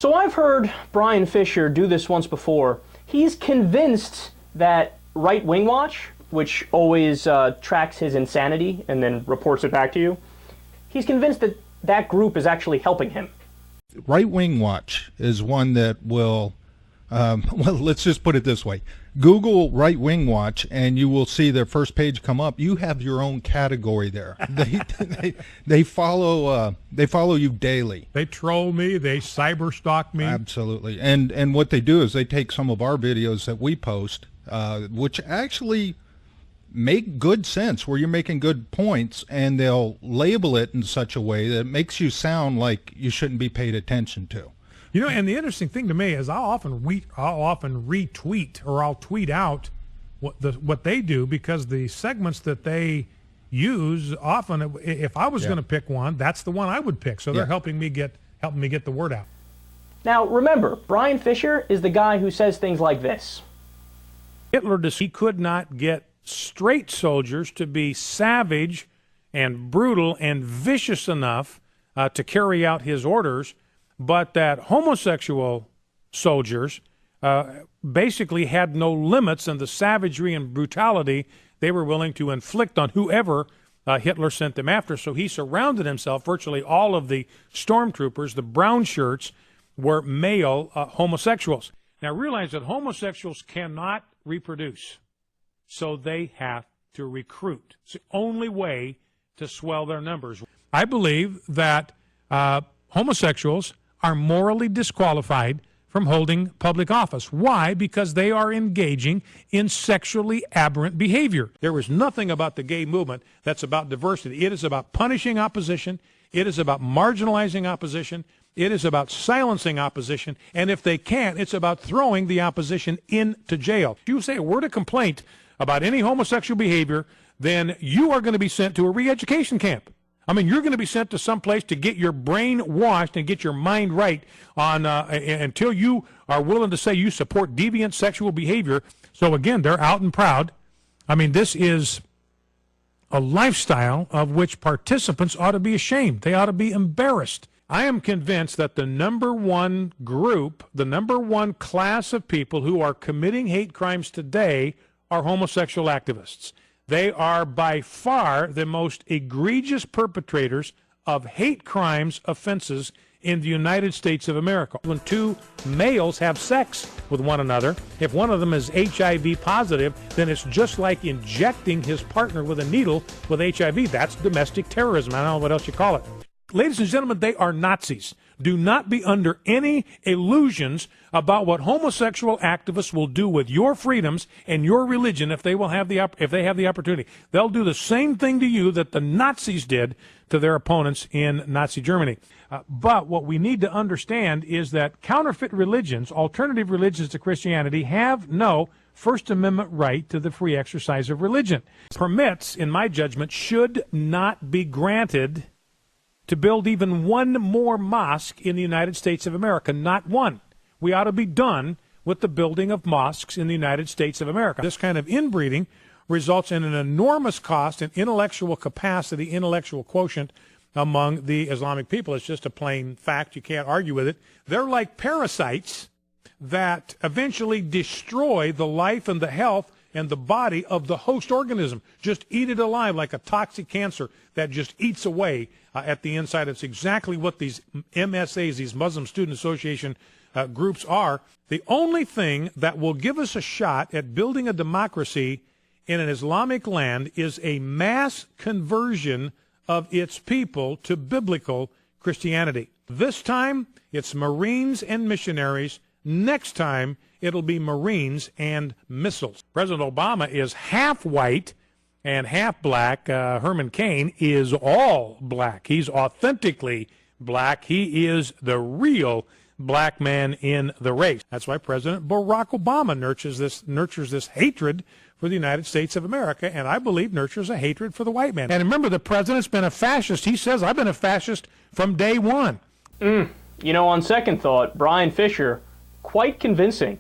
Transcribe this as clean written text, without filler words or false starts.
So I've heard Brian Fisher do this once before. He's convinced that Right Wing Watch, which always tracks his insanity and then reports it back to you, he's convinced that that group is actually helping him. Right Wing Watch is one that will, well, let's just put it this way. Google Right Wing Watch and you will see their first page come up. You have your own category there. They follow you daily. They troll me. They cyber stalk me. Absolutely. And what they do is they take some of our videos that we post, which actually make good sense, where you're making good points, and they'll label it in such a way that it makes you sound like you shouldn't be paid attention to. You know, and the interesting thing to me is I'll often retweet or I'll tweet out what they do, because the segments that they use often, if I was going to pick one, that's the one I would pick. So they're helping me get the word out. Now remember, Brian Fisher is the guy who says things like this. He could not get straight soldiers to be savage and brutal and vicious enough to carry out his orders, but that homosexual soldiers basically had no limits in the savagery and brutality they were willing to inflict on whoever Hitler sent them after. So he surrounded himself, virtually all of the stormtroopers, the brown shirts, were male homosexuals. Now realize that homosexuals cannot reproduce, so they have to recruit. It's the only way to swell their numbers. I believe that homosexuals are morally disqualified from holding public office. Why? Because they are engaging in sexually aberrant behavior. There is nothing about the gay movement that's about diversity. It is about punishing opposition. It is about marginalizing opposition. It is about silencing opposition. And if they can't, it's about throwing the opposition into jail. If you say a word of complaint about any homosexual behavior, then you are going to be sent to a re-education camp. I mean, you're going to be sent to some place to get your brain washed and get your mind right on until you are willing to say you support deviant sexual behavior. So again, they're out and proud. I mean, this is a lifestyle of which participants ought to be ashamed. They ought to be embarrassed. I am convinced that the number one group, the number one class of people who are committing hate crimes today are homosexual activists. They are by far the most egregious perpetrators of hate crimes offenses in the United States of America. When two males have sex with one another, if one of them is HIV positive, then it's just like injecting his partner with a needle with HIV. That's domestic terrorism. I don't know what else you call it. Ladies and gentlemen, they are Nazis. Do not be under any illusions about what homosexual activists will do with your freedoms and your religion if they have the opportunity. They'll do the same thing to you that the Nazis did to their opponents in Nazi Germany. But what we need to understand is that counterfeit religions, alternative religions to Christianity, have no First Amendment right to the free exercise of religion. Permits, in my judgment, should not be granted to build even one more mosque in the United States of America. Not one. We ought to be done with the building of mosques in the United States of America. This kind of inbreeding results in an enormous cost in intellectual capacity, intellectual quotient among the Islamic people. It's just a plain fact. You can't argue with it. They're like parasites that eventually destroy the life and the health and the body of the host organism. Just eat it alive like a toxic cancer that just eats away at the inside. It's exactly what these MSAs, these Muslim Student Association groups are. The only thing that will give us a shot at building a democracy in an Islamic land is a mass conversion of its people to biblical Christianity. This time, it's Marines and missionaries. Next time, it'll be Marines and missiles. President Obama is half white and half black. Herman Cain is all black. He's authentically black. He is the real black man in the race. That's why President Barack Obama nurtures this hatred for the United States of America, and I believe nurtures a hatred for the white man. And remember, the president's been a fascist. He says, I've been a fascist from day one. You know, on second thought, Brian Fisher, quite convincing.